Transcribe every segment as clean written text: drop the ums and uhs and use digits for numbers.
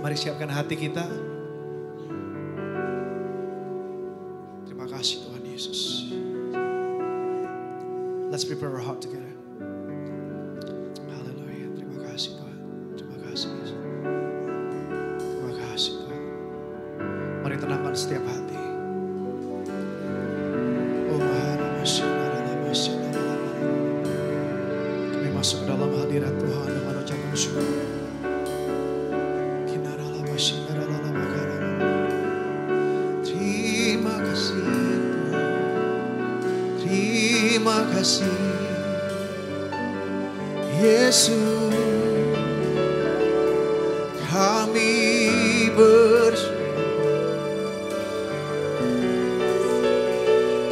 Mari siapkan hati kita. Terima kasih Tuhan Yesus. Let's prepare our heart together. Haleluya. Terima kasih Tuhan. Terima kasih Yesus. Terima kasih Tuhan. Mari tenangkan setiap hati. Kami masuk ke dalam hadirat Tuhan dengan ucapan syukur. Terima kasih Tuhan. Terima kasih Yesus.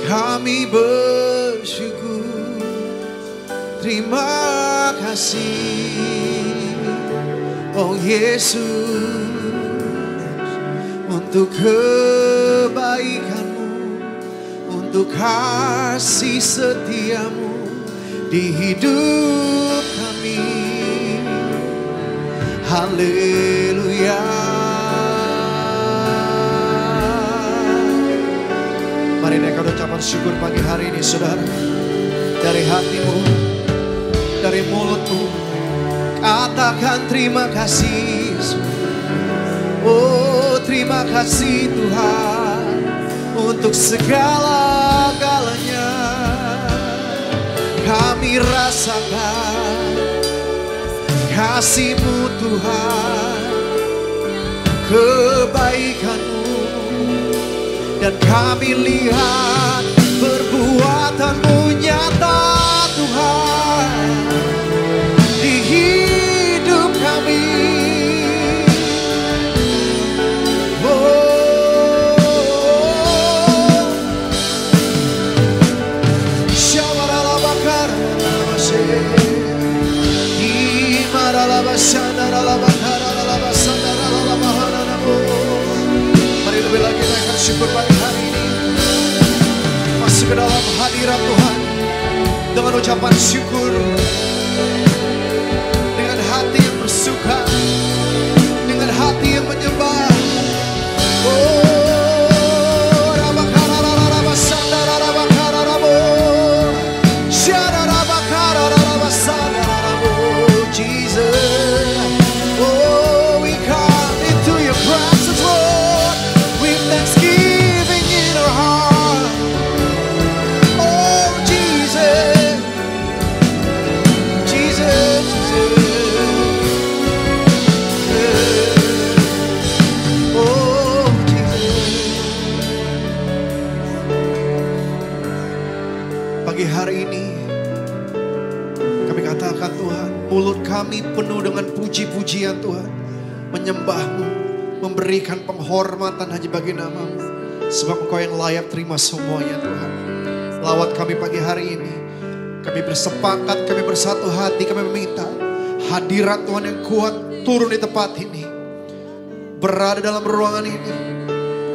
Kami bersyukur. Terima kasih oh Yesus, untuk kebaikan-Mu, untuk kasih setia-Mu di hidup kami. Haleluya. Mari naikkan ucapan syukur pagi hari ini saudara. Dari hatimu, dari mulutmu, katakan terima kasih. Oh terima kasih Tuhan untuk segala-galanya. Kami rasakan kasih-Mu Tuhan, kebaikan-Mu, dan kami lihat perbuatan-Mu nyata Tuhan di hidup kami. Mari lebih lagi naikkan syukur pagi hari ini. Masuk ke dalam hadirat Tuhan dengan ucapan syukur, dengan hati yang bersuka, dengan hati yang menyembah. Hari ini kami katakan Tuhan, mulut kami penuh dengan puji-pujian Tuhan, menyembah-Mu, memberikan penghormatan hanya bagi nama-Mu, sebab Engkau yang layak terima semuanya Tuhan. Lawat kami pagi hari ini, kami bersepakat, kami bersatu hati, kami meminta hadirat Tuhan yang kuat turun di tempat ini, berada dalam ruangan ini,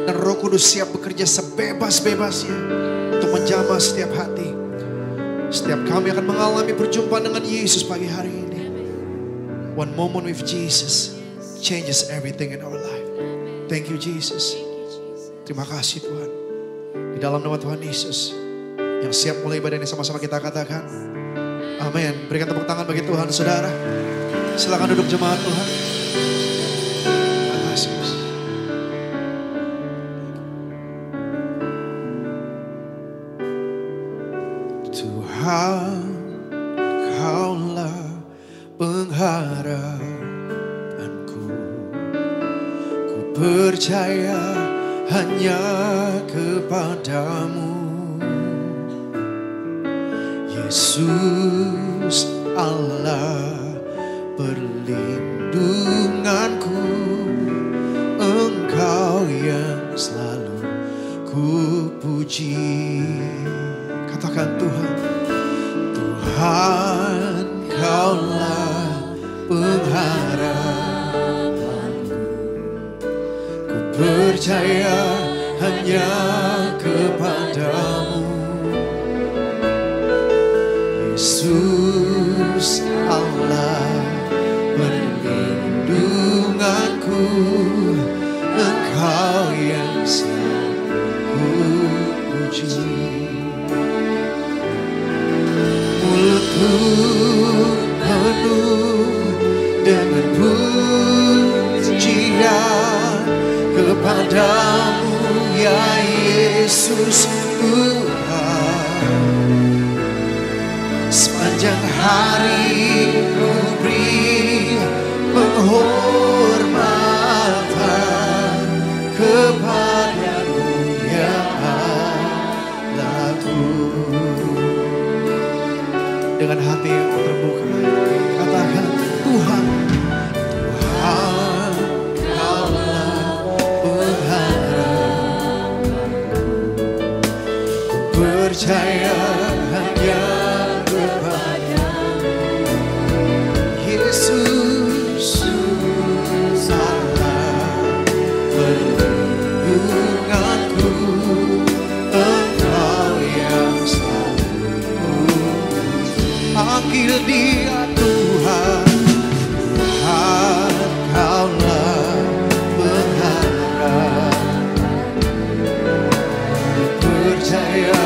dan Roh Kudus siap bekerja sebebas-bebasnya untuk menjamah setiap hati. Setiap kami akan mengalami perjumpaan dengan Yesus pagi hari ini. One moment with Jesus changes everything in our life. Thank you Jesus. Terima kasih Tuhan. Di dalam nama Tuhan Yesus. Yang siap mulai ibadah ini sama-sama kita katakan amin. Berikan tepuk tangan bagi Tuhan saudara. Silakan duduk jemaat Tuhan. Terima kasih Yesus. Tuhan, Kaulah pengharapanku. Ku percaya hanya kepadamu, Yesus Allah perlindunganku. Engkau yang selalu ku puji. Katakan Tuhan, Tuhan Kaulah pengharapanku. Ku percaya hanya kepadamu, Yesus Allah perlindunganku. kepadamu ya Yesus Tuhan. Sepanjang hari ku beri penghormatan kepadamu ya Allahku. Dengan hati yang terbuka katakan, Tuhan, Tuhan, Kaulah pengharapanku. Percaya hanya kepadamu Yesus, Allah perlindunganku, Engkau yang selalu panggil Dia Tuhan. Tuhan, Kaulah pengharapanku. Percaya,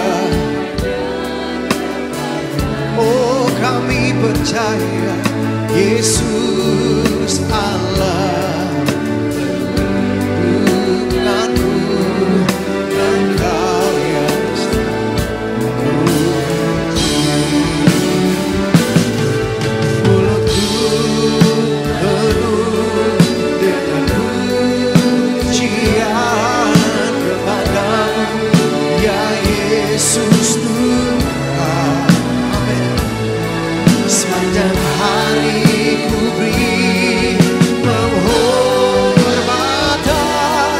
oh kami percaya Yesus Allah perlindunganku, Engkau yang selalu. Mulutku penuh dengan pujian kepadamu ya Yesus Tuhan. Amin. Sepanjang hari ku beri penghormatan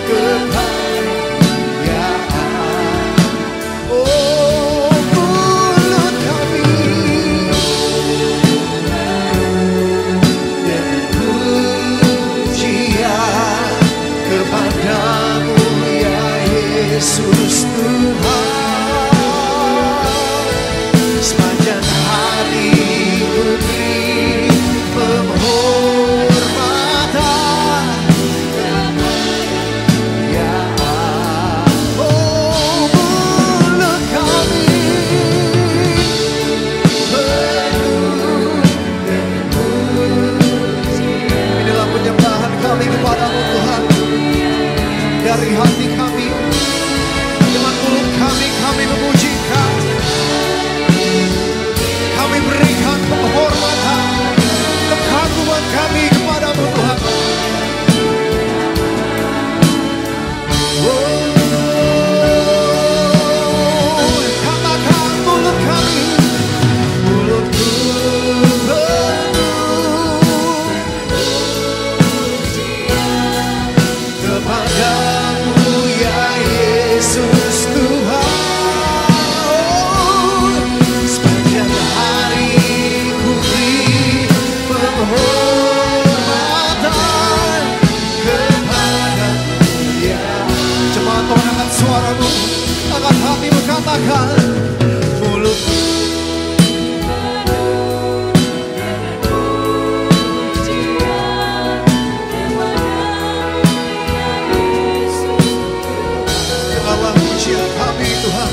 kepadamu ya Allah. Oh mulut kami dan pujian kepadamu ya Yesus Tuhan. Sepanjang hari ku beri penghormatan kepadamu ya Allah. Oh mulut kami penuh dengan pujian. Inilah penyembahan kami kepadamu Tuhan. Dari hati kami, dengan mulut kami memuji Kau. Kami berikan penghormatan, kekaguman kami kepadamu Tuhan. Oh, katakan mulut kami, mulutku penuh kepadamu ya Yesus Tuhan. Sepanjang hari ku beri penghormatan kepadamu ya. Jemaat Tuhan, angkat suaramu, angkat hatimu, katakan mulutku dengarlah pujian kami Tuhan.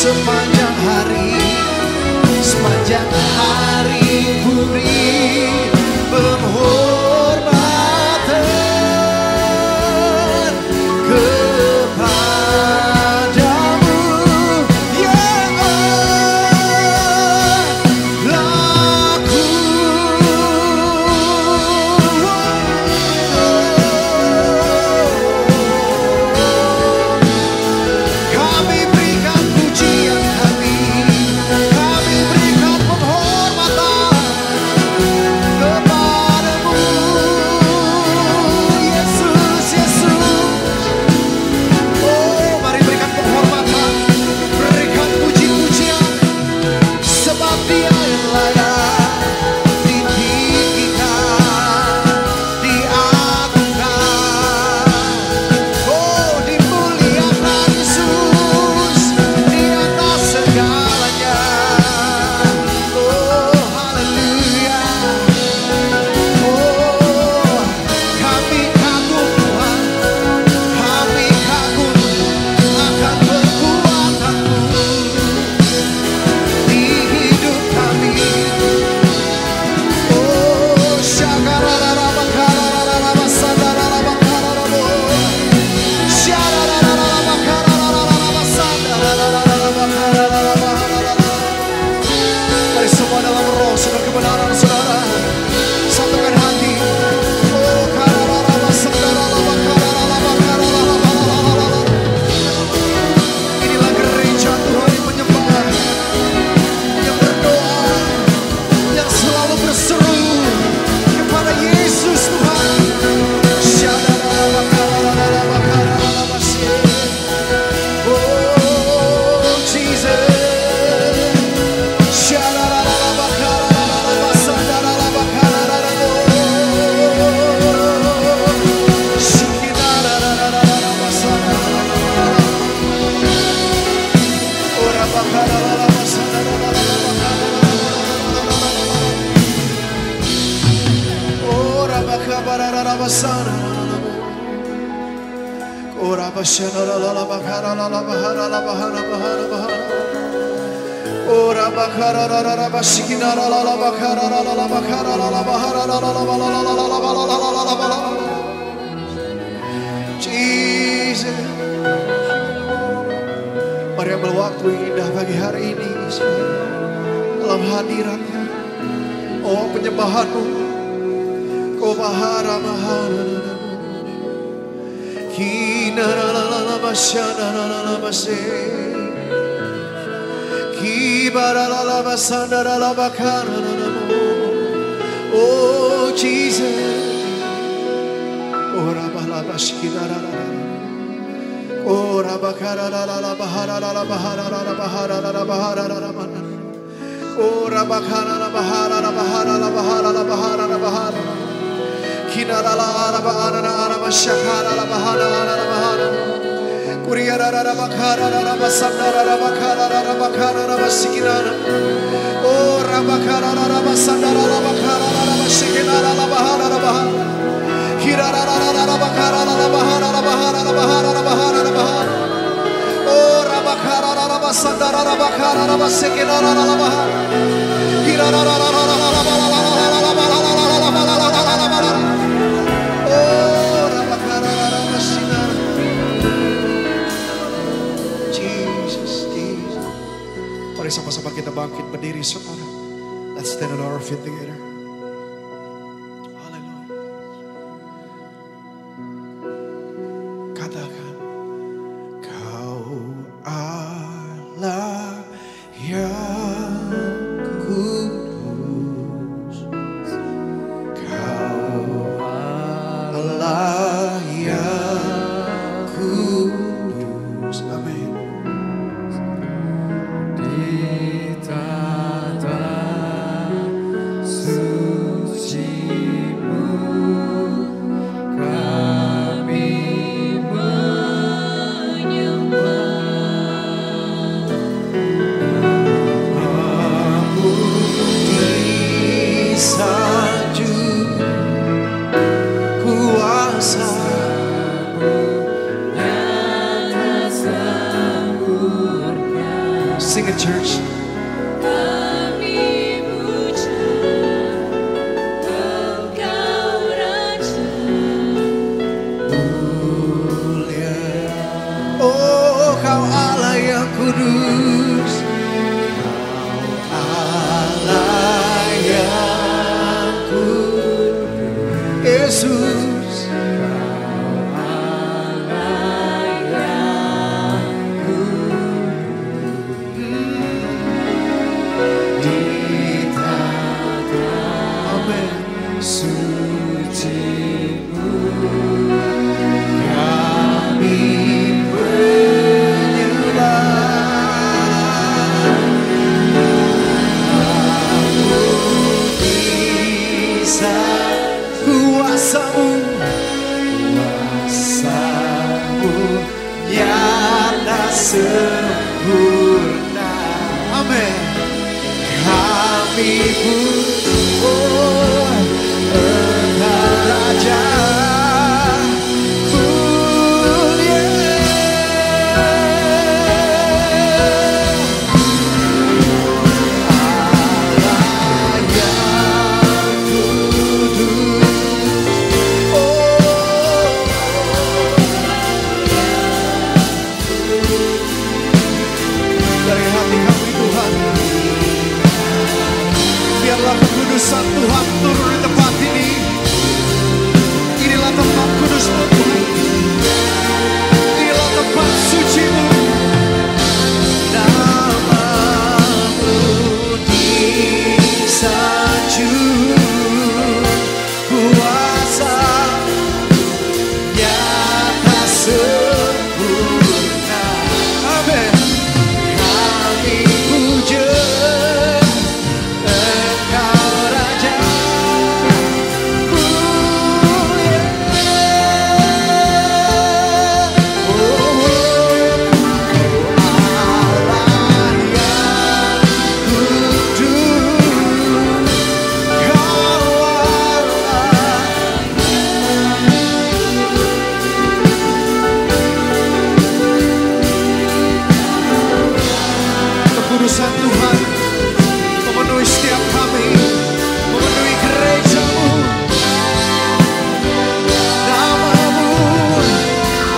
Sepanjang mulutku sepanjang hari Jesus. Mari ambil waktu yang indah pagi hari ini dalam hadiratnya. Oh penyembahanmu, kau bahara mahara, kina la la la basyana la la la basé, kibara la la basana la la bakara la la. Oh Jesus, oh rabah la bashkina la la. Oh rabakara la la la bahara la la bahara la la bahara la la bahara la la bahara. Oh rabakara la bahara la bahara la bahara la bahara la bahara. Kina la la la bahara la la bashakara la bahara la la bahara. Kuriya la la bakara la la basanda la bakara la bakara la basikina. Oh rabakara la la basanda la bakara la basikina la bahara la bahara. Kira la la la la bakara la bahara la bahara la bahara la bahara la bahara. Oh rabakara la basanda la bakara la basikina la bahara. Kira la la la la la la la. Oh rabakara la basina. Jesus, Jesus. Mari sama-sama kita bangkit berdiri saudara. Let's stand on our feet together. Sing it, church. Oh, kau Allah yang kudus, kau Allah yang kudus, Yesus. Sempurna, amin. Kami pun, Engkau Raja mulia. Allah yang kudus, dari hati kami Tuhan, biarlah kekudusan Tuhan turun di tempat ini. Inilah tempat kudus-Mu Tuhan, inilah tempat suci-Mu. Nama-Mu disanjung, kuasa nyata sempurna, amin. Kami puja Engkau Raja kekudusan Tuhan memenuhi setiap kami, memenuhi gereja-Mu. Namamu,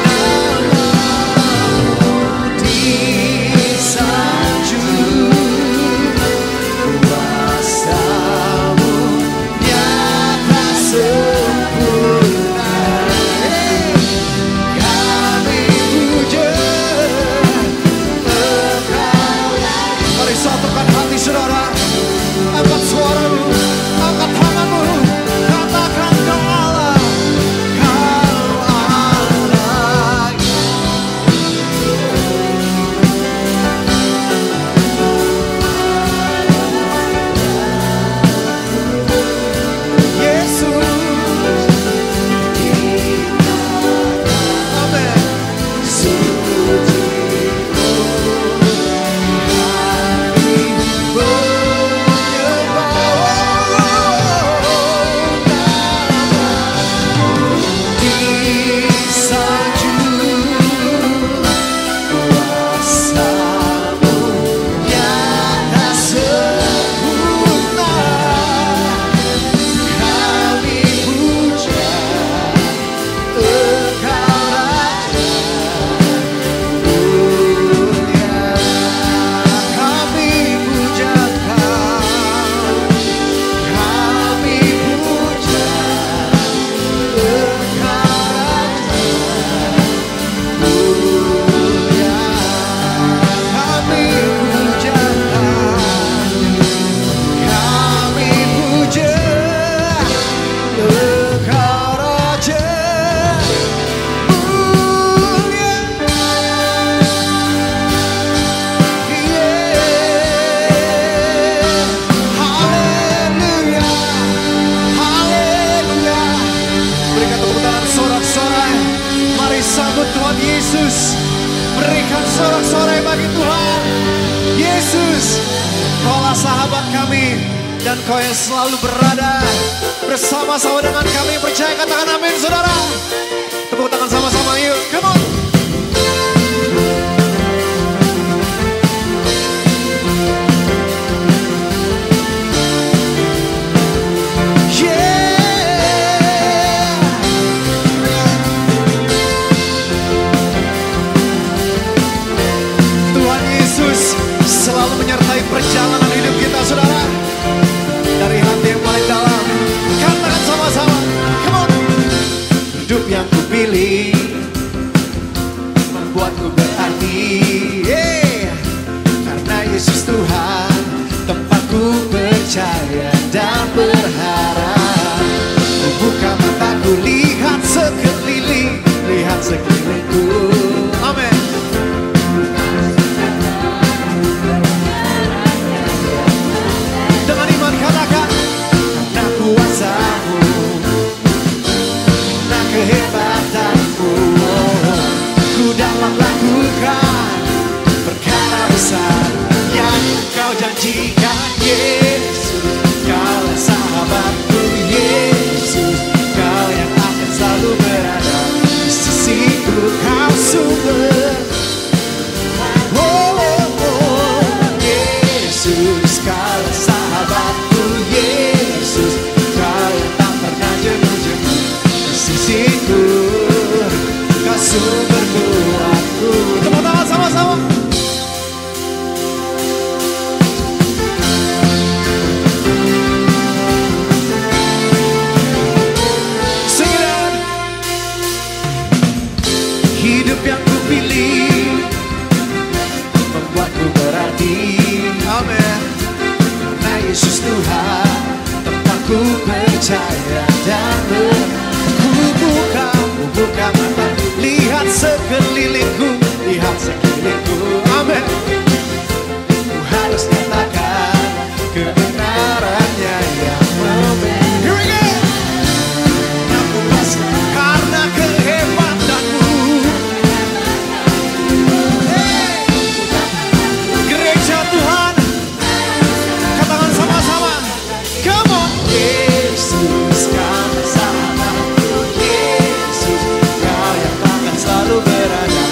Namamu disanjung, kuasa-Mu nyata sempurna. Kami puja Engkau. Mari satukan hati saudara, angkat suaramu, angkat tanganmu, katakan Kau Allah, Kau Allah. Yesus, amin. Sambut Tuhan Yesus. Berikan sorak-sorai bagi Tuhan Yesus. Kaulah sahabat kami, dan Kau yang selalu berada bersama-sama dengan kami. Percaya, katakan amin saudara. Tepuk tangan sama-sama yuk, come on. Selalu menyertai perjalanan hidup kita saudara, dari hati yang paling dalam. Katakan sama-sama, come on. Hidup yang kupilih membuatku berarti, karena Yesus Tuhan tempatku percaya dan berharap. Buka mataku, lihat sekeliling, lihat sekelilingku. Amin. Katakan, karena kuasa-Mu, karena kehebatan-Mu, ku dapat lakukan perkara besar yang Kau janjikan. Yesus, Kaulah sahabatku. Yesus, Kau yang akan selalu berada di sisiku. Kau sumber, Yesus, Kaulah sahabatku. Yesus, Kau yang tak pernah jemu-jemu di sisiku. Kau sumber kuatku. Tepuk tangan sama-sama. Sing. Hidup yang kupilih membuatku berarti. Amin. Yesus Tuhan tempatku percaya dan buka mata, lihat sekelilingku, lihat sekelilingku. Amin. Ku harus katakan kebenarannya yang memberi. Here we go. Aku pasti karena kehebatanmu. Gereja Tuhan, sama-sama, come on. Yesus, Kau bersamaku. Yesus, Kau yang akan selalu berada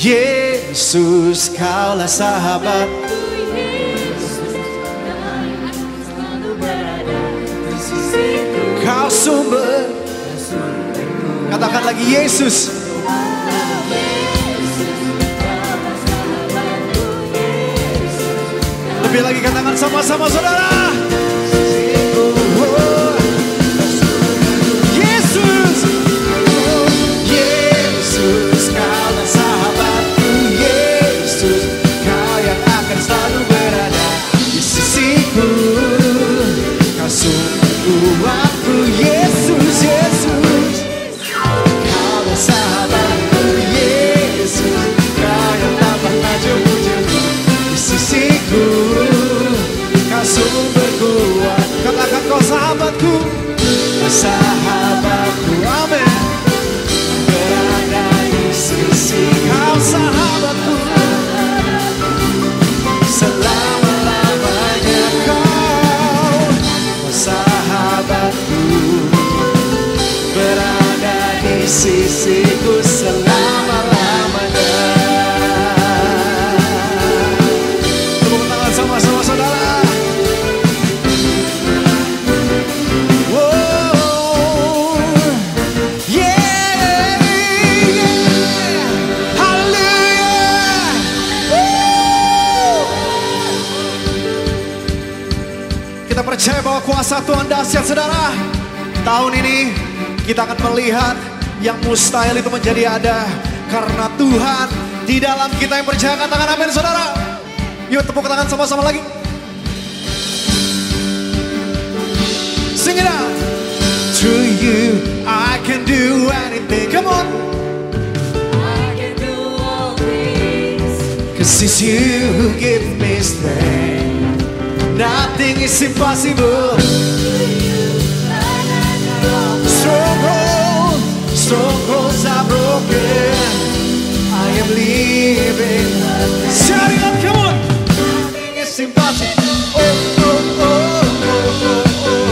Yesus, kaulah sahabat. Kau sumber. Katakan lagi, Yesus. Lebih lagi, katakan sama-sama saudara. Yesus, Yesus, kaulah sahabatku. Yesus, kau yang akan selalu berada di sisiku. Kau sumber kuatku. Yesus, Yesus, kaulah sahabatku. Yesus, kau yang tak pernah jemu-jemu di sisiku. Kau sumber kuat. Katakan kau sahabatku. Sahabatku, amin. Berada di sisi kau sahabatku. Selama-lamanya kau sahabatku. Berada di sisiku selama-lamanya. Tepuk tangan sama-sama saudara. Kita percaya bahwa kuasa Tuhan dahsyat saudara. Tahun ini kita akan melihat yang mustahil itu menjadi ada. Karena Tuhan di dalam kita yang percaya. Katakan amin saudara. Yuk tepuk tangan sama-sama lagi. Sing it out. Through you I can do anything. Come on. I can do all things. 'Cause it's you who give me strength. Nothing is impossible. Strongholds are broken. I am living. Shout it out, come on. Nothing is impossible. Oh, oh, oh, oh, oh,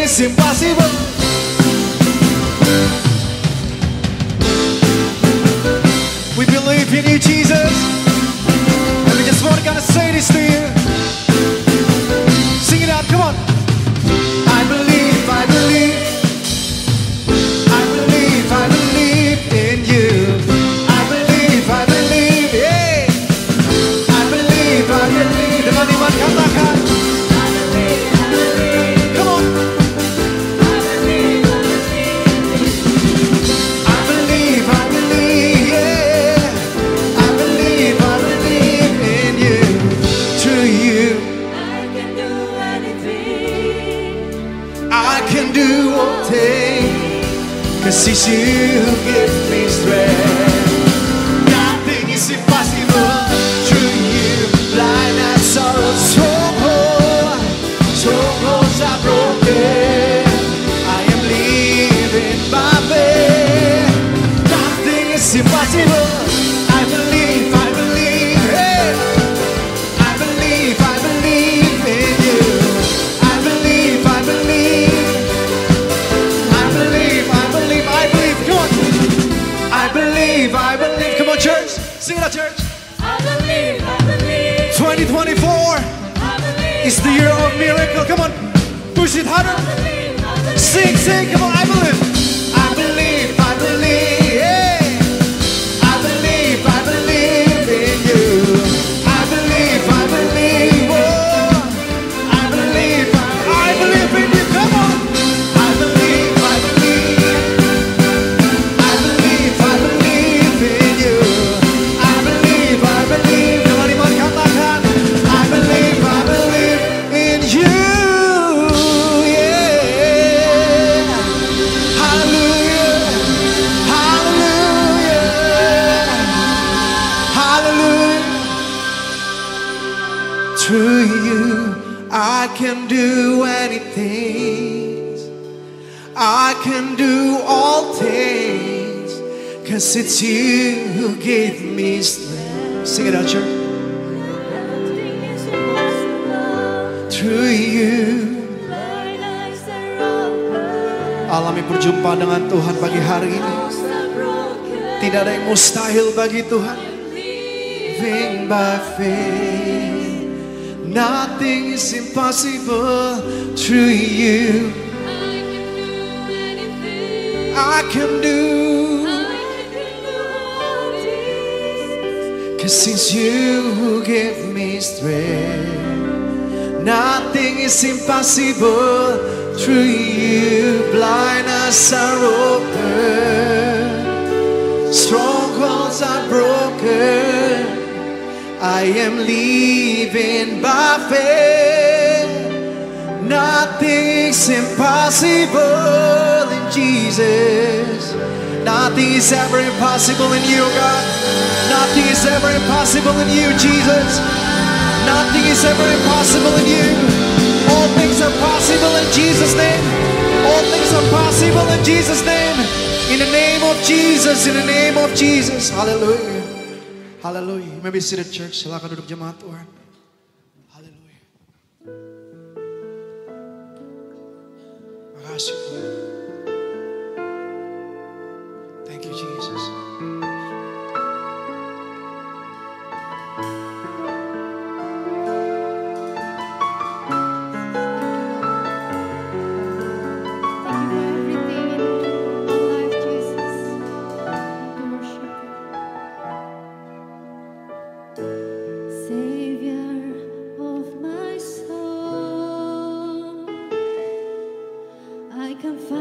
it's impossible. We believe in you, Jesus. And we just want to kind of say this to you. Sing it out, come on. I believe, I believe. I believe, I believe in you. I believe, yeah. I believe, dengan iman katakan. Come on. do all things, 'cause it's you who give me strength. Nothing is impossible through you. Blind and sorrow, strongholds are broken. I am living by faith. Nothing is impossible. I believe, hey. I believe in you. I believe, I believe. Come on. I believe. Come on, church. Sing it out, church. I believe. 2024 is the year of miracle. Come on. Push it harder. Sing. Come on. I believe. Yeah. I believe in you. I believe. Oh, I believe in you. Come on. I believe in you. I believe. Come on, iman katakan. I believe in you. Yeah. Hallelujah. Through you, I can do anything. I can do all things, 'cause it's you who give me strength. Sing it out, church. Through you. Alami perjumpaan dengan Tuhan pagi hari ini. Tidak ada yang mustahil bagi Tuhan. Living by faith, nothing is impossible through you. I can do, 'cause it's you who give me strength. Nothing is impossible through you. Blind eyes are open, strongholds are broken. I am living by faith. Nothing is impossible in Jesus. Nothing is ever impossible in you, God. Nothing is ever impossible in you, Jesus. Nothing is ever impossible in you. All things are possible in Jesus' name. All things are possible in Jesus' name. In the name of Jesus, in the name of Jesus. Hallelujah. Hallelujah. You may be seated, church. Silakan duduk jemaat Tuhan. Hallelujah. Makasih Tuhan. Thank you, Jesus. I can find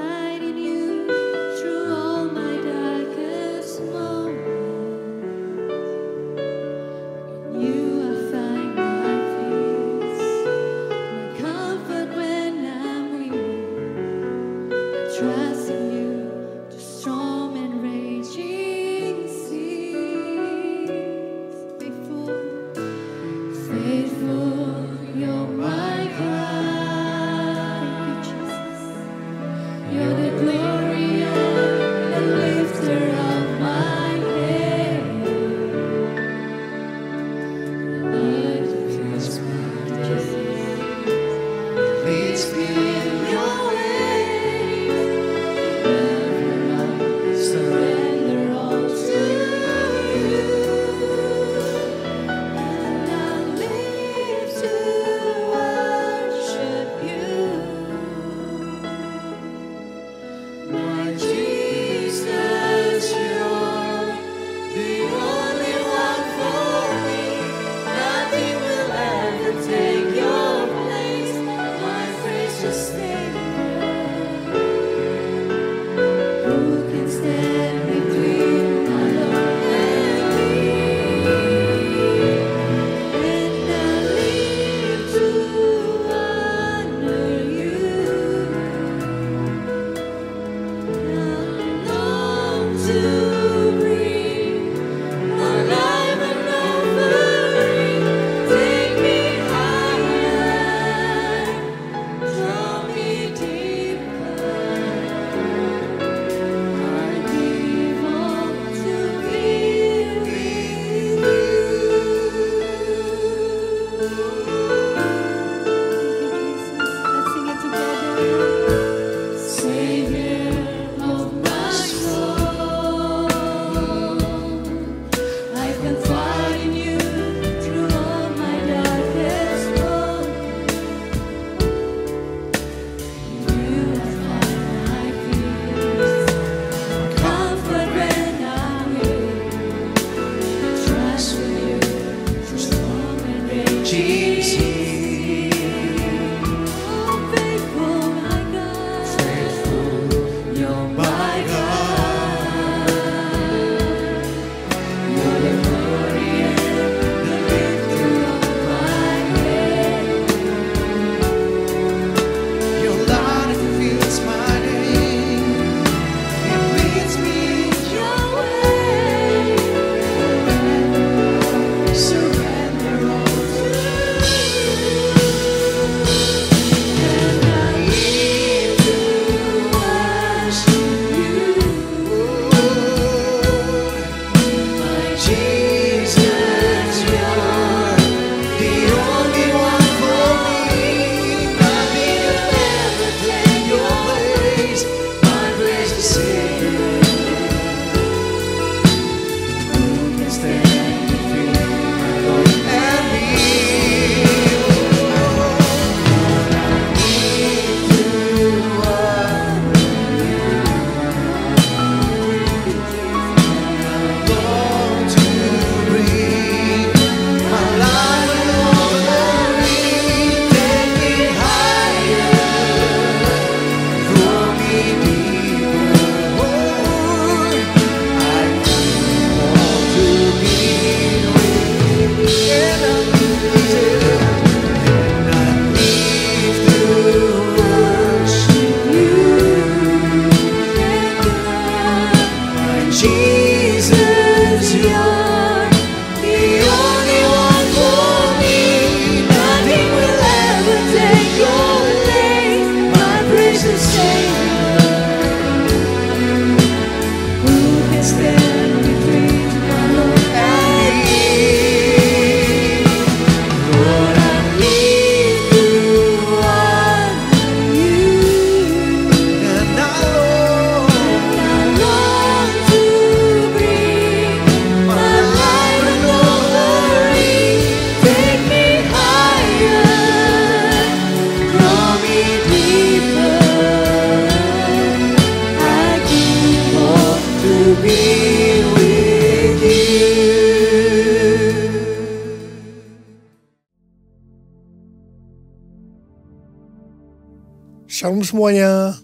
Shalom semuanya.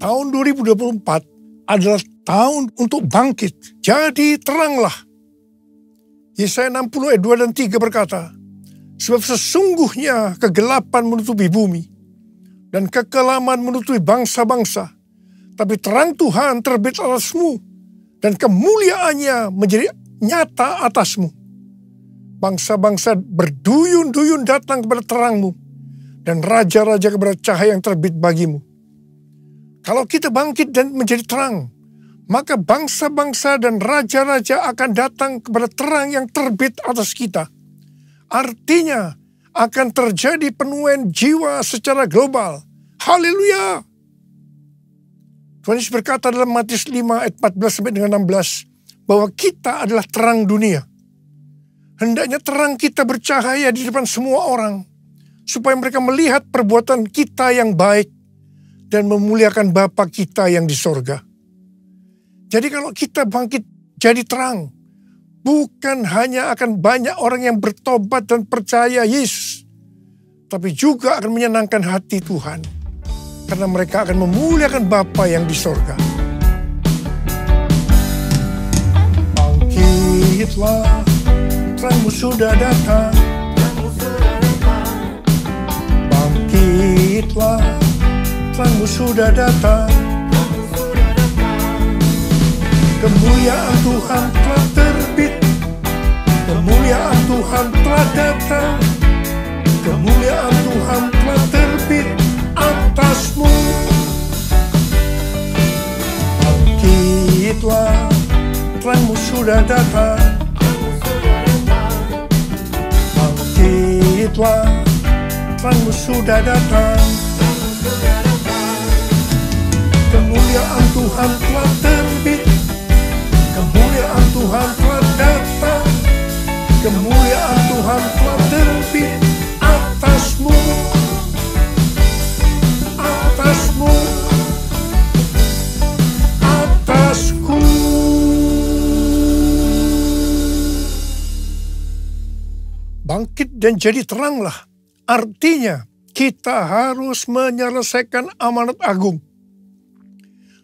Tahun 2024 adalah tahun untuk bangkit. Jadi teranglah. Yesaya 60 ayat 2 dan 3 berkata, sebab sesungguhnya kegelapan menutupi bumi dan kekelaman menutupi bangsa-bangsa. Tapi terang Tuhan terbit atasmu dan kemuliaannya menjadi nyata atasmu. Bangsa-bangsa berduyun-duyun datang kepada terangmu dan raja-raja kepada cahaya yang terbit bagimu. Kalau kita bangkit dan menjadi terang, maka bangsa-bangsa dan raja-raja akan datang kepada terang yang terbit atas kita. Artinya akan terjadi penuaian jiwa secara global. Haleluya! Tuhan Yesus berkata dalam Matius 5 ayat 14 sampai dengan 16 bahwa kita adalah terang dunia. Hendaknya terang kita bercahaya di depan semua orang supaya mereka melihat perbuatan kita yang baik dan memuliakan Bapa kita yang di sorga. Jadi kalau kita bangkit jadi terang, bukan hanya akan banyak orang yang bertobat dan percaya Yesus, tapi juga akan menyenangkan hati Tuhan. Karena mereka akan memuliakan Bapa yang di sorga. Bangkitlah, terangmu sudah datang. Bangkitlah, terangmu sudah datang. Kemuliaan Tuhan telah terbit. Kemuliaan Tuhan telah datang. Kemuliaan Tuhan telah terbit atasmu. Bangkitlah, terangmu sudah datang. Bangkitlah, terangmu sudah datang. Kemuliaan Tuhan telah terbit. Kemuliaan Tuhan telah datang. Kemuliaan Tuhan telah terbit atasmu. Atasmu, atasku. Bangkit dan jadi teranglah. Artinya kita harus menyelesaikan amanat agung.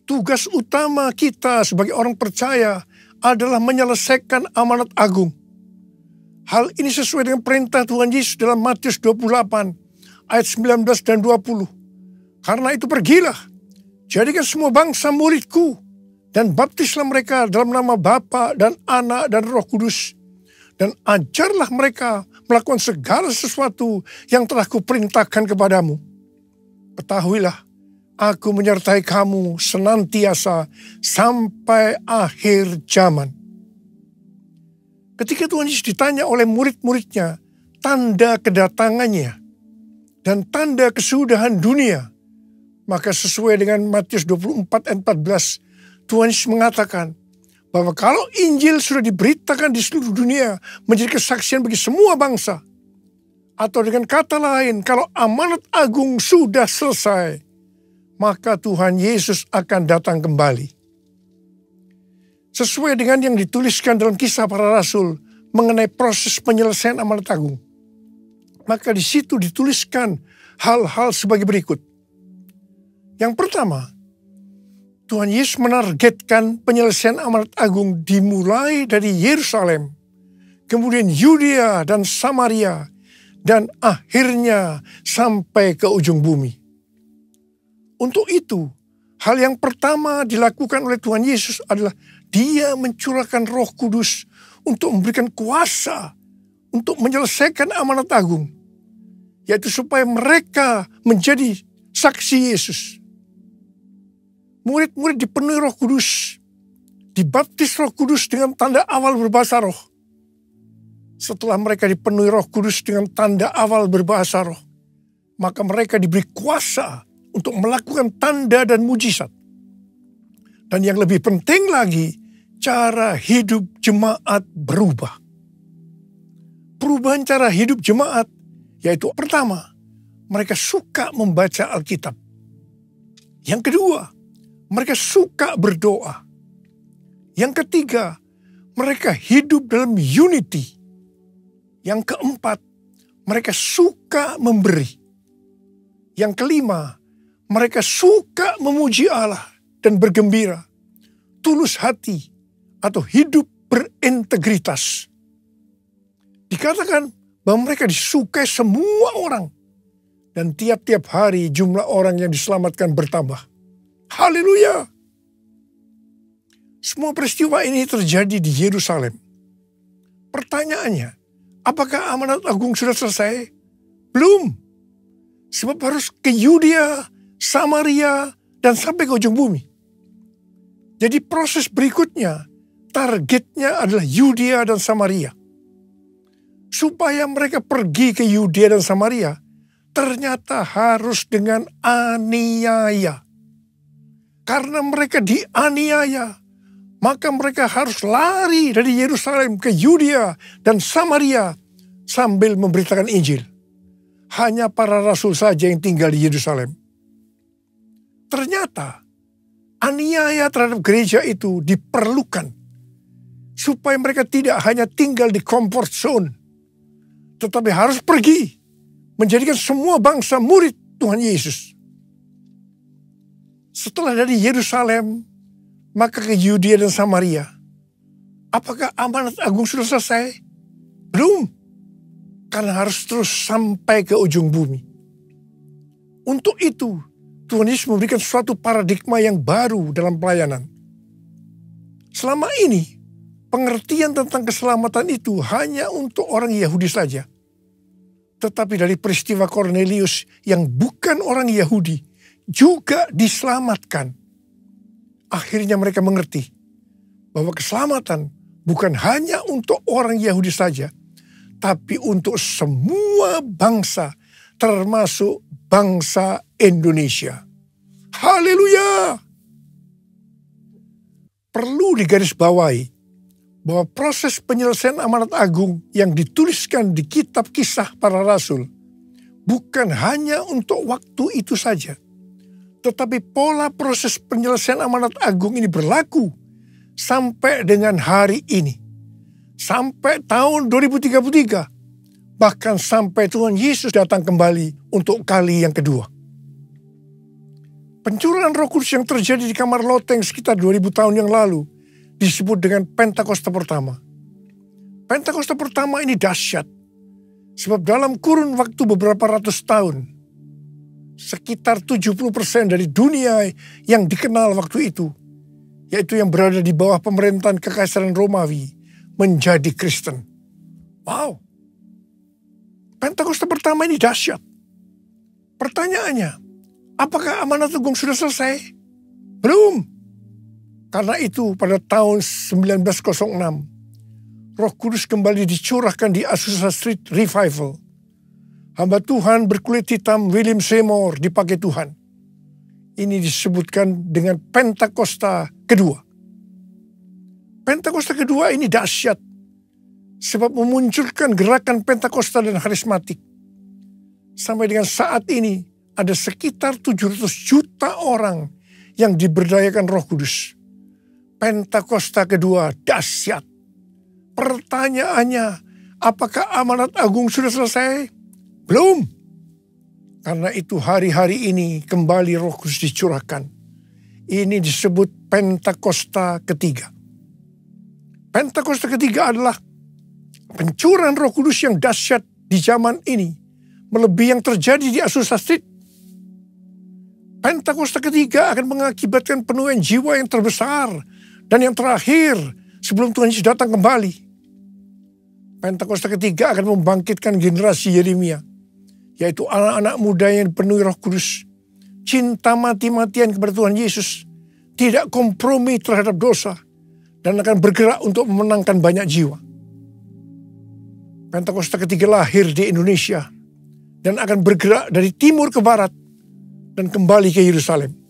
Tugas utama kita sebagai orang percaya adalah menyelesaikan amanat agung. Hal ini sesuai dengan perintah Tuhan Yesus dalam Matius 28 ayat 19 dan 20. Karena itu pergilah, jadikan semua bangsa muridku, dan baptislah mereka dalam nama Bapa dan Anak dan Roh Kudus. Dan ajarlah mereka melakukan segala sesuatu yang telah kuperintahkan kepadamu. Ketahuilah, aku menyertai kamu senantiasa sampai akhir zaman. Ketika Tuhan Yesus ditanya oleh murid-muridnya tanda kedatangannya dan tanda kesudahan dunia, maka sesuai dengan Matius 24 ayat 14, Tuhan Yesus mengatakan bahwa kalau Injil sudah diberitakan di seluruh dunia menjadi kesaksian bagi semua bangsa, atau dengan kata lain, kalau amanat agung sudah selesai, maka Tuhan Yesus akan datang kembali. Sesuai dengan yang dituliskan dalam Kisah Para Rasul mengenai proses penyelesaian amanat agung, maka di situ dituliskan hal-hal sebagai berikut. Yang pertama, Tuhan Yesus menargetkan penyelesaian amanat agung dimulai dari Yerusalem, kemudian Yudea dan Samaria, dan akhirnya sampai ke ujung bumi. Untuk itu, hal yang pertama dilakukan oleh Tuhan Yesus adalah Dia mencurahkan Roh Kudus untuk memberikan kuasa untuk menyelesaikan amanat agung, yaitu supaya mereka menjadi saksi Yesus. Murid-murid dipenuhi Roh Kudus, dibaptis Roh Kudus dengan tanda awal berbahasa roh. Setelah mereka dipenuhi Roh Kudus dengan tanda awal berbahasa roh, maka mereka diberi kuasa untuk melakukan tanda dan mujizat. Dan yang lebih penting lagi, cara hidup jemaat berubah. Perubahan cara hidup jemaat, yaitu pertama, mereka suka membaca Alkitab. Yang kedua, mereka suka berdoa. Yang ketiga, mereka hidup dalam unity. Yang keempat, mereka suka memberi. Yang kelima, mereka suka memuji Allah dan bergembira, tulus hati atau hidup berintegritas. Dikatakan bahwa mereka disukai semua orang. Dan tiap-tiap hari jumlah orang yang diselamatkan bertambah. Haleluya! Semua peristiwa ini terjadi di Yerusalem. Pertanyaannya, apakah amanat agung sudah selesai? Belum. Sebab harus ke Yudea, Samaria, dan sampai ke ujung bumi. Jadi proses berikutnya, targetnya adalah Yudea dan Samaria. Supaya mereka pergi ke Yudea dan Samaria, ternyata harus dengan aniaya. Karena mereka dianiaya, maka mereka harus lari dari Yerusalem ke Yudea dan Samaria sambil memberitakan Injil. Hanya para rasul saja yang tinggal di Yerusalem. Ternyata aniaya terhadap gereja itu diperlukan supaya mereka tidak hanya tinggal di comfort zone, tetapi harus pergi menjadikan semua bangsa murid Tuhan Yesus. Setelah dari Yerusalem, maka ke Yudea dan Samaria. Apakah amanat agung sudah selesai? Belum. Karena harus terus sampai ke ujung bumi. Untuk itu, Tuhan Yesus memberikan suatu paradigma yang baru dalam pelayanan. Selama ini, pengertian tentang keselamatan itu hanya untuk orang Yahudi saja. Tetapi dari peristiwa Kornelius yang bukan orang Yahudi juga diselamatkan. Akhirnya mereka mengerti bahwa keselamatan bukan hanya untuk orang Yahudi saja, tapi untuk semua bangsa, termasuk bangsa Indonesia. Haleluya! Perlu digarisbawahi bahwa proses penyelesaian amanat agung yang dituliskan di kitab Kisah Para Rasul bukan hanya untuk waktu itu saja, tetapi pola proses penyelesaian amanat agung ini berlaku sampai dengan hari ini, sampai tahun 2033, bahkan sampai Tuhan Yesus datang kembali untuk kali yang kedua. Pencurahan Roh Kudus yang terjadi di kamar loteng sekitar 2000 tahun yang lalu disebut dengan Pentakosta pertama. Pentakosta pertama ini dahsyat. Sebab dalam kurun waktu beberapa ratus tahun, sekitar 70% dari dunia yang dikenal waktu itu, yaitu yang berada di bawah pemerintahan Kekaisaran Romawi, menjadi Kristen. Wow. Pentakosta pertama ini dahsyat. Pertanyaannya, apakah amanat agung sudah selesai? Belum. Karena itu pada tahun 1906, Roh Kudus kembali dicurahkan di Azusa Street Revival. Hamba Tuhan berkulit hitam William Seymour dipakai Tuhan. Ini disebutkan dengan Pentakosta kedua. Pentakosta kedua ini dahsyat, sebab memunculkan gerakan Pentakosta dan karismatik. Sampai dengan saat ini ada sekitar 700 juta orang yang diberdayakan Roh Kudus. Pentakosta kedua dahsyat. Pertanyaannya, apakah amanat agung sudah selesai? Belum. Karena itu hari-hari ini kembali Roh Kudus dicurahkan. Ini disebut Pentakosta ketiga. Pentakosta ketiga adalah pencurahan Roh Kudus yang dahsyat di zaman ini, melebihi yang terjadi di Azusa Street. Pentakosta ketiga akan mengakibatkan penuaian jiwa yang terbesar dan yang terakhir sebelum Tuhan Yesus datang kembali. Pentakosta ketiga akan membangkitkan generasi Yeremia, yaitu anak-anak muda yang dipenuhi Roh Kudus, cinta mati-matian kepada Tuhan Yesus, tidak kompromi terhadap dosa, dan akan bergerak untuk memenangkan banyak jiwa. Pentakosta ketiga lahir di Indonesia dan akan bergerak dari timur ke barat dan kembali ke Yerusalem.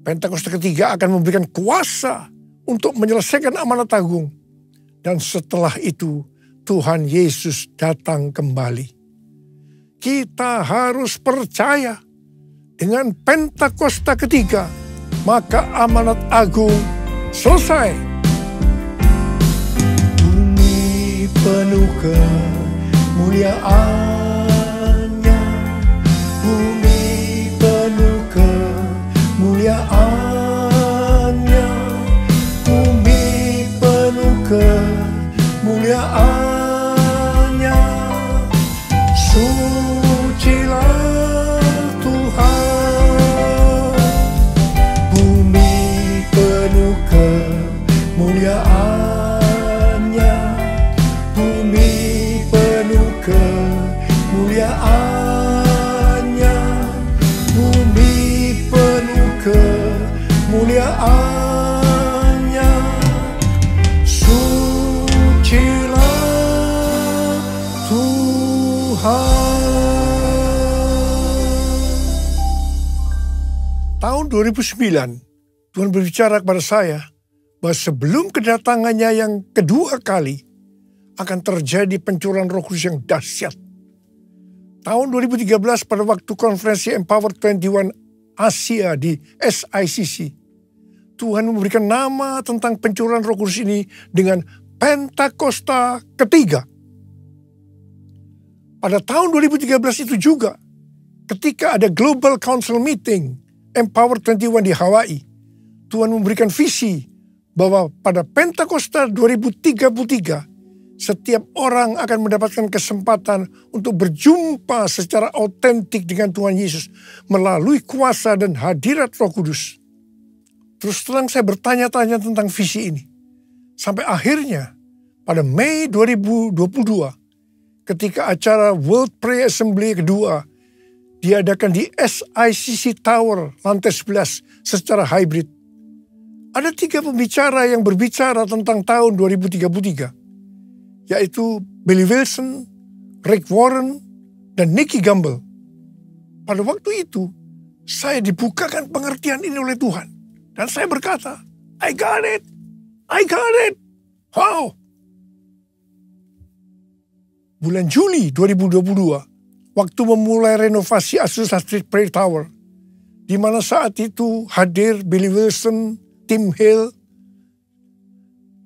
Pentakosta ketiga akan memberikan kuasa untuk menyelesaikan amanat agung. Dan setelah itu Tuhan Yesus datang kembali. Kita harus percaya dengan Pentakosta ketiga, maka amanat agung selesai. Bumi penuh kemuliaan-Nya, Tahun 2009, Tuhan berbicara kepada saya bahwa sebelum kedatangannya yang kedua kali akan terjadi pencurahan Roh Kudus yang dahsyat. Tahun 2013 pada waktu konferensi Empower 21 Asia di SICC, Tuhan memberikan nama tentang pencurahan Roh Kudus ini dengan Pentakosta ketiga. Pada tahun 2013 itu juga, ketika ada Global Council Meeting Empower 21 di Hawaii, Tuhan memberikan visi bahwa pada Pentakosta 2033, setiap orang akan mendapatkan kesempatan untuk berjumpa secara autentik dengan Tuhan Yesus melalui kuasa dan hadirat Roh Kudus. Terus terang saya bertanya-tanya tentang visi ini. Sampai akhirnya pada Mei 2022, ketika acara World Prayer Assembly kedua diadakan di SICC Tower lantai 11 secara hybrid. Ada 3 pembicara yang berbicara tentang tahun 2033, yaitu Billy Wilson, Rick Warren, dan Nicky Gamble. Pada waktu itu, saya dibukakan pengertian ini oleh Tuhan. Dan saya berkata, I got it. Wow. Bulan Juli 2022, waktu memulai renovasi Azusa Street Prayer Tower, di mana saat itu hadir Billy Wilson, Tim Hill,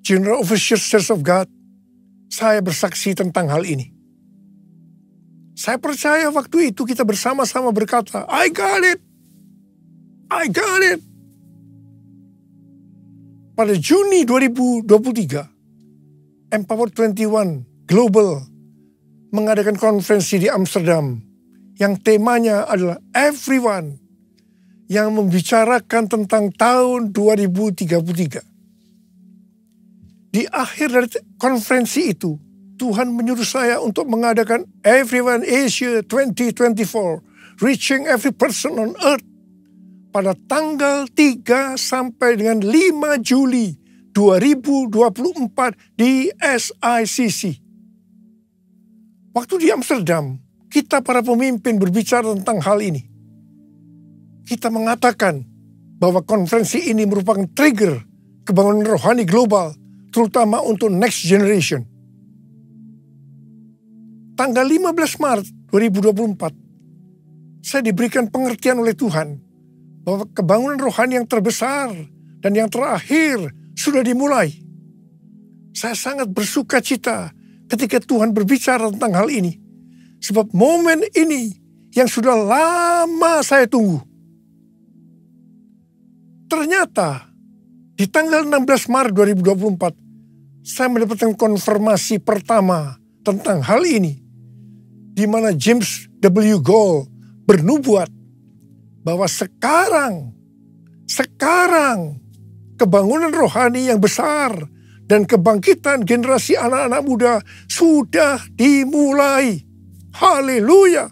General Officers Church of God, saya bersaksi tentang hal ini. Saya percaya waktu itu kita bersama-sama berkata, I got it. Pada Juni 2023, Empower 21 Global mengadakan konferensi di Amsterdam yang temanya adalah Everyone, yang membicarakan tentang tahun 2033. Di akhir dari konferensi itu, Tuhan menyuruh saya untuk mengadakan Everyone Asia 2024, Reaching Every Person on Earth, pada tanggal 3 sampai dengan 5 Juli 2024 di SICC. Waktu di Amsterdam, kita para pemimpin berbicara tentang hal ini. Kita mengatakan bahwa konferensi ini merupakan trigger kebangunan rohani global, terutama untuk next generation. Tanggal 15 Maret 2024, saya diberikan pengertian oleh Tuhan bahwa kebangunan rohani yang terbesar dan yang terakhir sudah dimulai. Saya sangat bersuka cita ketika Tuhan berbicara tentang hal ini. Sebab momen ini yang sudah lama saya tunggu. Ternyata di tanggal 16 Maret 2024, saya mendapatkan konfirmasi pertama tentang hal ini. Di mana James W. Goll bernubuat bahwa sekarang kebangunan rohani yang besar dan kebangkitan generasi anak-anak muda sudah dimulai. Haleluya.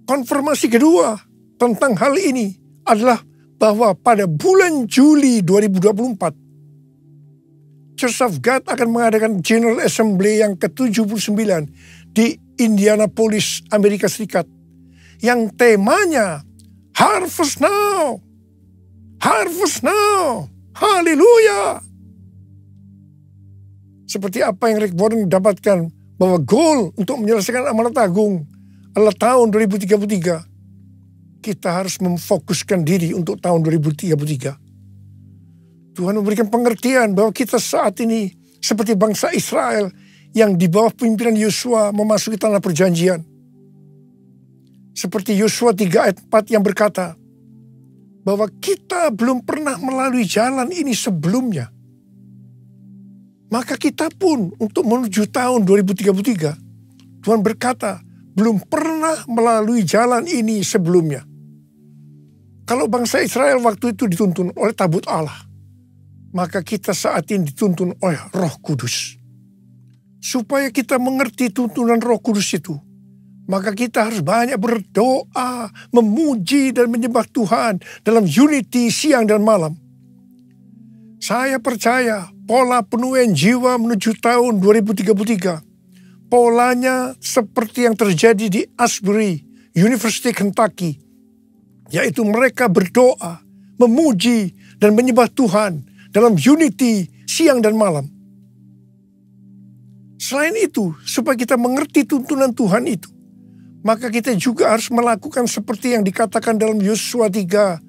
Konfirmasi kedua tentang hal ini adalah bahwa pada bulan Juli 2024, Church of God akan mengadakan General Assembly yang ke-79 di Indianapolis, Amerika Serikat. Yang temanya Harvest Now. Harvest Now. Haleluya. Seperti apa yang Rick Warren dapatkan, bahwa goal untuk menyelesaikan amanat agung adalah tahun 2033. Kita harus memfokuskan diri untuk tahun 2033. Tuhan memberikan pengertian bahwa kita saat ini seperti bangsa Israel yang di bawah pimpinan Yosua memasuki tanah perjanjian. Seperti Yosua 3 ayat 4 yang berkata bahwa kita belum pernah melalui jalan ini sebelumnya. Maka kita pun untuk menuju tahun 2033, Tuhan berkata belum pernah melalui jalan ini sebelumnya. Kalau bangsa Israel waktu itu dituntun oleh tabut Allah, maka kita saat ini dituntun oleh Roh Kudus. Supaya kita mengerti tuntunan Roh Kudus itu, maka kita harus banyak berdoa, memuji dan menyembah Tuhan dalam unity siang dan malam. Saya percaya pola penuaian jiwa menuju tahun 2033 polanya seperti yang terjadi di Asbury, University Kentucky, yaitu mereka berdoa, memuji, dan menyembah Tuhan dalam unity siang dan malam. Selain itu, supaya kita mengerti tuntunan Tuhan itu, maka kita juga harus melakukan seperti yang dikatakan dalam Yosua 3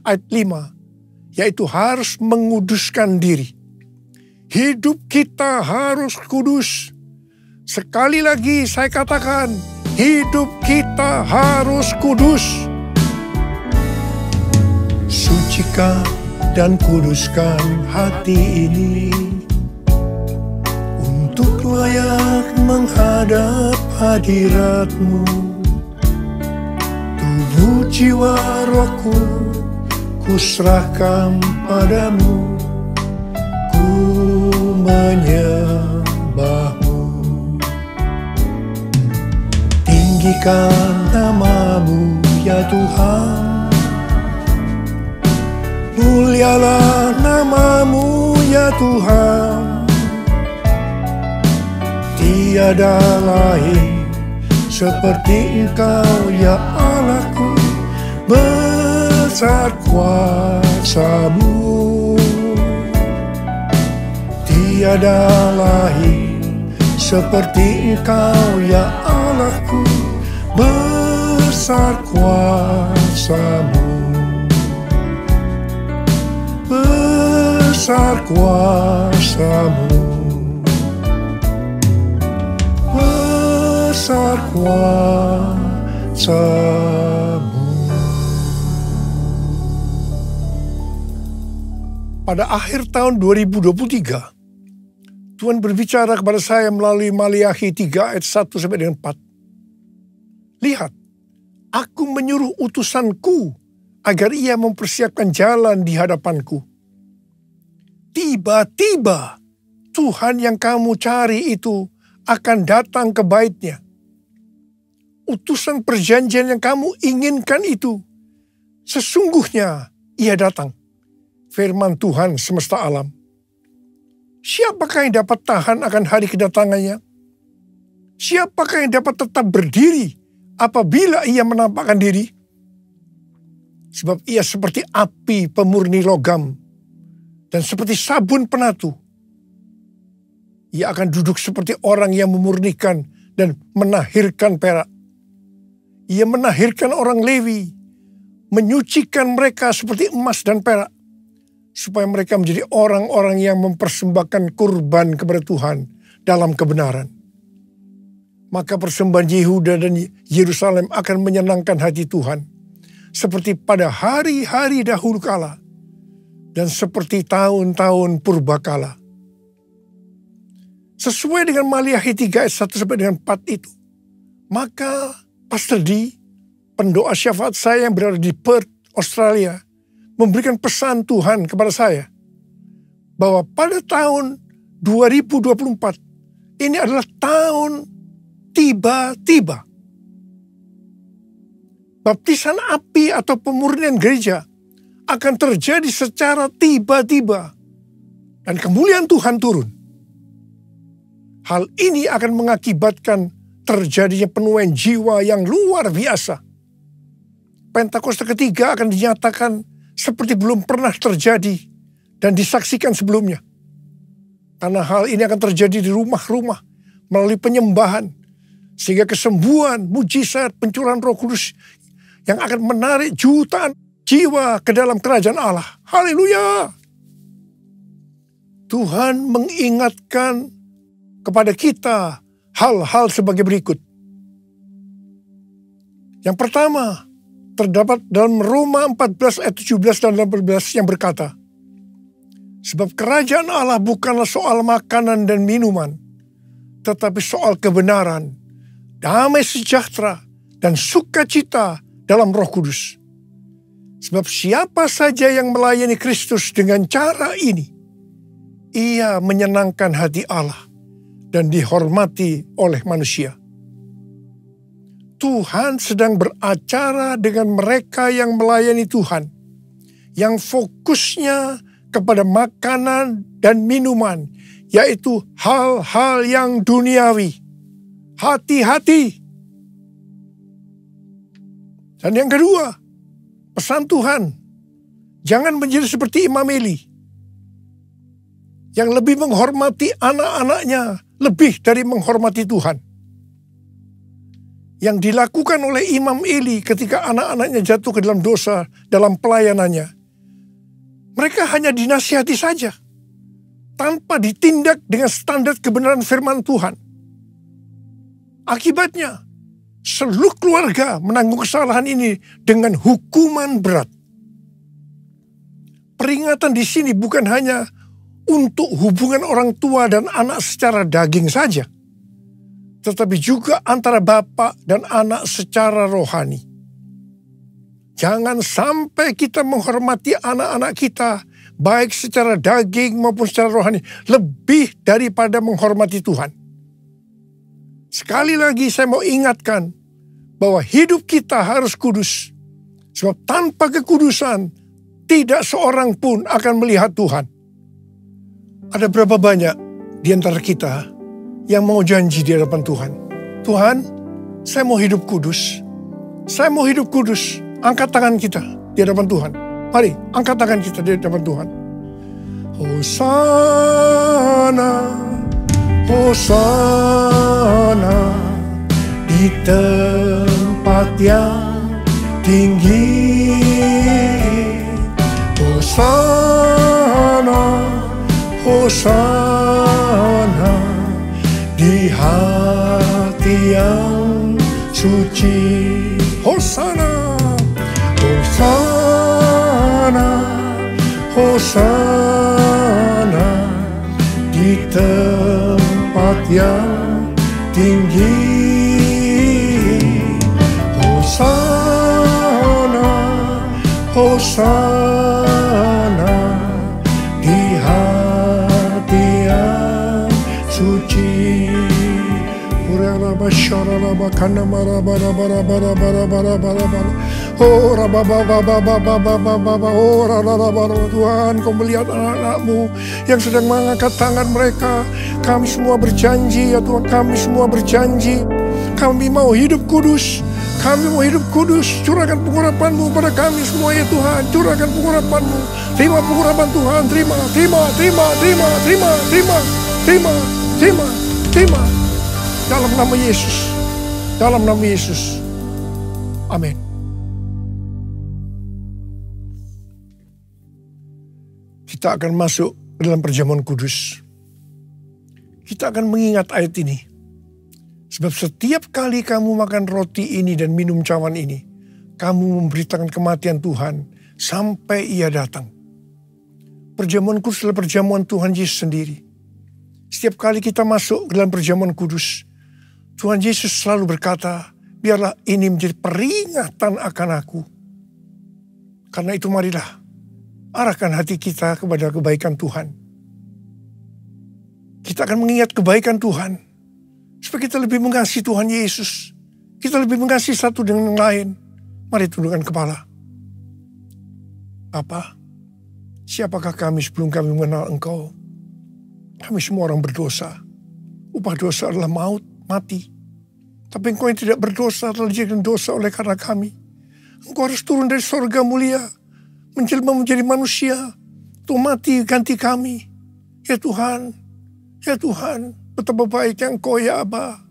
ayat 5, yaitu harus menguduskan diri. Hidup kita harus kudus. Sekali lagi saya katakan, hidup kita harus kudus. Sucikan dan kuduskan hati ini untuk layak menghadap hadirat-Mu. Tubuh jiwa rohku kuserahkan padamu, ku menyembah-Mu. Tinggikan nama-Mu ya Tuhan, mulialah nama-Mu ya Tuhan. Tiada lain seperti Engkau ya Allahku, besar kuasa-Mu. Tiada lain seperti Engkau ya Allahku, besar kuasa-Mu. Besar kuasa-Mu. Besar kuasa-Mu. Pada akhir tahun 2023, Tuhan berbicara kepada saya melalui Maliakhi 3 ayat 1 sampai dengan 4. Lihat, aku menyuruh utusanku agar ia mempersiapkan jalan di hadapanku. Tiba-tiba Tuhan yang kamu cari itu akan datang ke bait-Nya. Utusan perjanjian yang kamu inginkan itu, sesungguhnya ia datang. Firman Tuhan semesta alam. Siapakah yang dapat tahan akan hari kedatangannya? Siapakah yang dapat tetap berdiri apabila ia menampakkan diri? Sebab ia seperti api pemurni logam dan seperti sabun penatu. Ia akan duduk seperti orang yang memurnikan dan menahirkan perak. Ia menahirkan orang Lewi, menyucikan mereka seperti emas dan perak, supaya mereka menjadi orang-orang yang mempersembahkan kurban kepada Tuhan dalam kebenaran. Maka persembahan Yehuda dan Yerusalem akan menyenangkan hati Tuhan, seperti pada hari-hari dahulu kala, dan seperti tahun-tahun purbakala. Sesuai dengan Maliakhi 3 ayat 1 sampai dengan 4 itu, maka Pastor D, pendoa syafaat saya yang berada di Perth, Australia, memberikan pesan Tuhan kepada saya bahwa pada tahun 2024 ini adalah tahun tiba-tiba. Baptisan api atau pemurnian gereja akan terjadi secara tiba-tiba dan kemuliaan Tuhan turun. Hal ini akan mengakibatkan terjadinya penuaian jiwa yang luar biasa. Pentakosta ketiga akan dinyatakan seperti belum pernah terjadi dan disaksikan sebelumnya. Karena hal ini akan terjadi di rumah-rumah melalui penyembahan, sehingga kesembuhan, mujizat, pencurahan Roh Kudus yang akan menarik jutaan jiwa ke dalam kerajaan Allah. Haleluya! Tuhan mengingatkan kepada kita hal-hal sebagai berikut. Yang pertama, terdapat dalam Roma 14 ayat 17 dan 18 yang berkata, sebab kerajaan Allah bukanlah soal makanan dan minuman, tetapi soal kebenaran, damai sejahtera, dan sukacita dalam Roh Kudus. Sebab siapa saja yang melayani Kristus dengan cara ini, ia menyenangkan hati Allah dan dihormati oleh manusia. Tuhan sedang beracara dengan mereka yang melayani Tuhan, yang fokusnya kepada makanan dan minuman, yaitu hal-hal yang duniawi. Hati-hati. Dan yang kedua, pesan Tuhan, jangan menjadi seperti Imam Eli yang lebih menghormati anak-anaknya lebih dari menghormati Tuhan. Yang dilakukan oleh Imam Eli ketika anak-anaknya jatuh ke dalam dosa dalam pelayanannya. Mereka hanya dinasihati saja, tanpa ditindak dengan standar kebenaran firman Tuhan. Akibatnya, seluruh keluarga menanggung kesalahan ini dengan hukuman berat. Peringatan di sini bukan hanya untuk hubungan orang tua dan anak secara daging saja, tetapi juga antara bapak dan anak secara rohani. Jangan sampai kita menghormati anak-anak kita, baik secara daging maupun secara rohani, lebih daripada menghormati Tuhan. Sekali lagi saya mau ingatkan bahwa hidup kita harus kudus. Sebab tanpa kekudusan, tidak seorang pun akan melihat Tuhan. Ada berapa banyak di antara kita yang mau janji di hadapan Tuhan? Tuhan, saya mau hidup kudus. Saya mau hidup kudus. Angkat tangan kita di hadapan Tuhan. Mari, angkat tangan kita di hadapan Tuhan. Hosana, Hosana di tempat yang tinggi. Hosana, Hosana di hati yang suci. Hosana, Hosana, Hosana di tempat yang tinggi. Hosana, Hosana di hati yang suci. Tuhan, Kau melihat anak-anak-Mu yang sedang mengangkat tangan mereka. Kami semua berjanji ya Tuhan, kami semua berjanji. Kami mau hidup kudus. Kami mau hidup kudus. Curahkan pengurapan-Mu pada kami semua ya Tuhan. Curahkan pengurapan-Mu. Terima pengurapan Tuhan. Terima. Dalam nama Yesus. Dalam nama Yesus. Amin. Kita akan masuk ke dalam perjamuan kudus. Kita akan mengingat ayat ini. Sebab setiap kali kamu makan roti ini dan minum cawan ini, kamu memberitakan kematian Tuhan sampai Ia datang. Perjamuan kudus adalah perjamuan Tuhan Yesus sendiri. Setiap kali kita masuk ke dalam perjamuan kudus, Tuhan Yesus selalu berkata, biarlah ini menjadi peringatan akan aku. Karena itu marilah arahkan hati kita kepada kebaikan Tuhan. Kita akan mengingat kebaikan Tuhan. Supaya kita lebih mengasihi Tuhan Yesus. Kita lebih mengasihi satu dengan yang lain. Mari tundukkan kepala. Bapa, siapakah kami sebelum kami mengenal Engkau? Kami semua orang berdosa. Upah dosa adalah maut, mati. Tapi Engkau yang tidak berdosa telah dijadikan dosa oleh karena kami. Engkau harus turun dari sorga mulia, menjelma menjadi manusia, untuk mati ganti kami. Ya Tuhan, betapa baiknya Engkau ya Aba.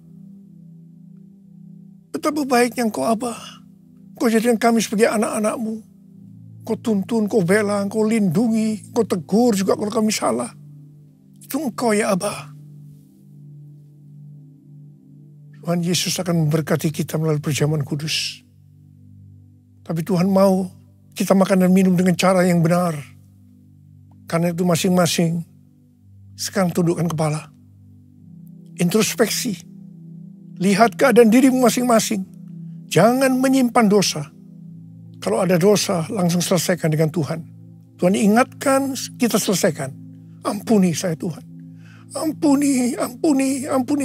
Betapa baiknya Engkau Aba. Engkau jadikan kami sebagai anak-anak-Mu. Engkau tuntun, Engkau bela, Engkau lindungi, Engkau tegur juga kalau kami salah. Itu Engkau ya Aba. Tuhan Yesus akan memberkati kita melalui perjamuan kudus. Tapi Tuhan mau kita makan dan minum dengan cara yang benar. Karena itu masing-masing sekarang tundukkan kepala. Introspeksi. Lihat keadaan dirimu masing-masing. Jangan menyimpan dosa. Kalau ada dosa, langsung selesaikan dengan Tuhan. Tuhan ingatkan, kita selesaikan. Ampuni saya Tuhan. Ampuni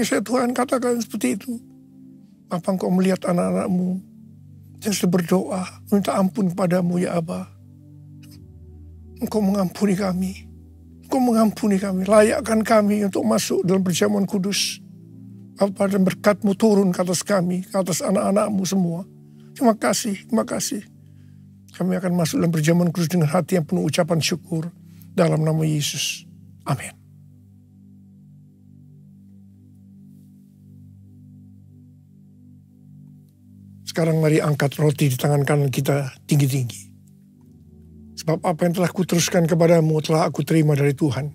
saya Tuhan. Katakan seperti itu. Apa Engkau melihat anak-anak-Mu yang sedang berdoa, minta ampun kepadamu ya Aba. Engkau mengampuni kami. Engkau mengampuni kami. Layakkan kami untuk masuk dalam perjamuan kudus. Bapa, dan berkat-Mu turun ke atas kami, ke atas anak-anak-Mu semua. Terima kasih, terima kasih. Kami akan masuk dalam perjamuan kudus dengan hati yang penuh ucapan syukur. Dalam nama Yesus. Amin. Sekarang mari angkat roti di tangan kanan kita tinggi-tinggi. Sebab apa yang telah kuteruskan kepadamu telah aku terima dari Tuhan.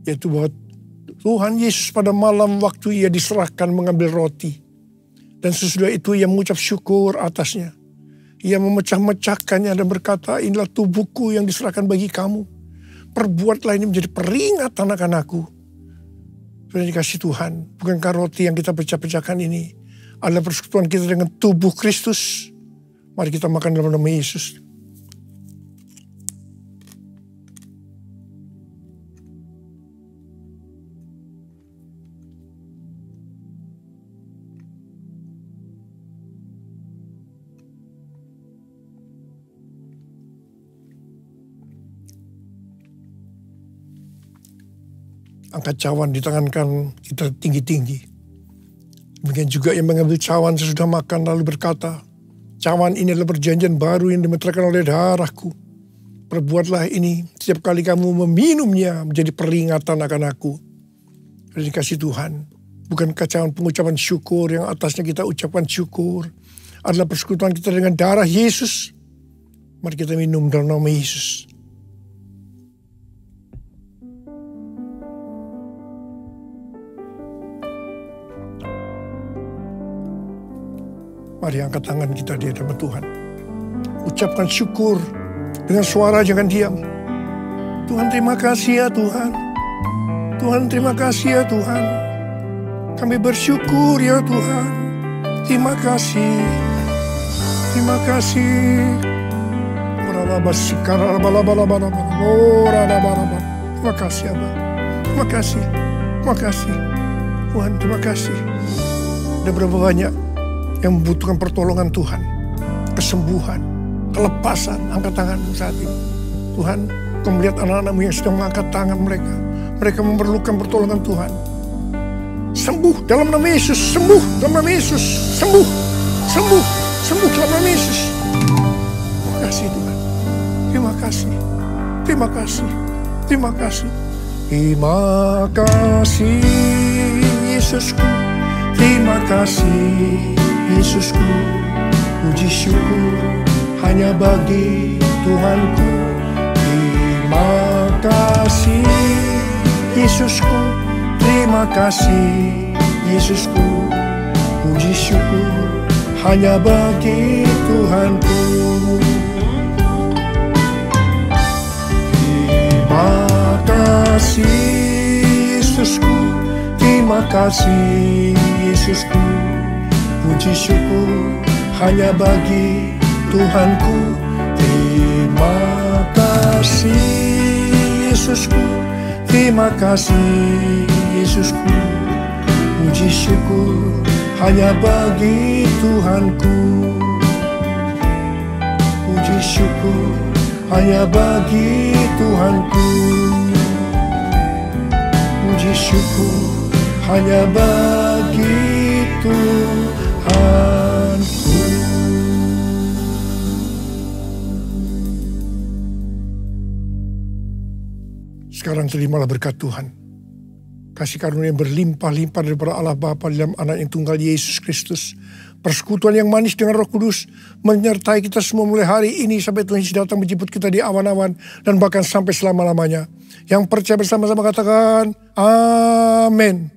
Yaitu bahwa Tuhan Yesus pada malam waktu ia diserahkan mengambil roti. Dan sesudah itu ia mengucap syukur atasnya. Ia memecah-mecahkannya dan berkata, inilah tubuhku yang diserahkan bagi kamu. Perbuatlah ini menjadi peringatan akan aku. Sudah dikasih Tuhan, bukankah roti yang kita pecah-pecahkan ini adalah persekutuan kita dengan tubuh Kristus? Mari kita makan dalam nama Yesus. Angkat cawan di tangan kanan kita tinggi-tinggi. Demikian juga yang mengambil cawan sesudah makan lalu berkata, cawan ini adalah perjanjian baru yang dimeteraikan oleh darahku. Perbuatlah ini setiap kali kamu meminumnya menjadi peringatan akan aku. Dan dikasih Tuhan, bukankah cawan pengucapan syukur yang atasnya kita ucapkan syukur adalah persekutuan kita dengan darah Yesus? Mari kita minum dalam nama Yesus. Mari angkat tangan kita di hadapan Tuhan. Ucapkan syukur dengan suara, jangan diam. Tuhan terima kasih ya Tuhan. Tuhan terima kasih ya Tuhan. Kami bersyukur ya Tuhan. Terima kasih. Terima kasih. Terima kasih Abah. Terima kasih. Terima kasih. Tuhan terima kasih. Ada berapa banyak yang membutuhkan pertolongan Tuhan, kesembuhan, kelepasan. Angkat tanganmu saat ini. Tuhan, Kau melihat anak-anak-Mu yang sedang mengangkat tangan mereka. Mereka memerlukan pertolongan Tuhan. Sembuh dalam nama Yesus, sembuh dalam nama Yesus, sembuh, sembuh, sembuh dalam nama Yesus. Terima kasih Tuhan. Terima kasih. Terima kasih. Terima kasih. Terima kasih Yesusku. Terima kasih Yesusku, puji syukur hanya bagi Tuhanku. Terima kasih Yesusku, terima kasih Yesusku, puji syukur hanya bagi Tuhanku. Terima kasih Yesusku, terima kasih Yesusku, puji syukur hanya bagi Tuhanku. Terima kasih Yesusku, terima kasih Yesusku, puji syukur hanya bagi Tuhanku. Puji syukur hanya bagi Tuhanku. Puji syukur hanya bagi Tuhanku. Sekarang terimalah berkat Tuhan. Kasih karunia yang berlimpah-limpah daripada Allah Bapa dalam Anak yang tunggal Yesus Kristus. Persekutuan yang manis dengan Roh Kudus menyertai kita semua mulai hari ini sampai Tuhan Yesus datang menjemput kita di awan-awan dan bahkan sampai selama-lamanya. Yang percaya bersama-sama katakan amin.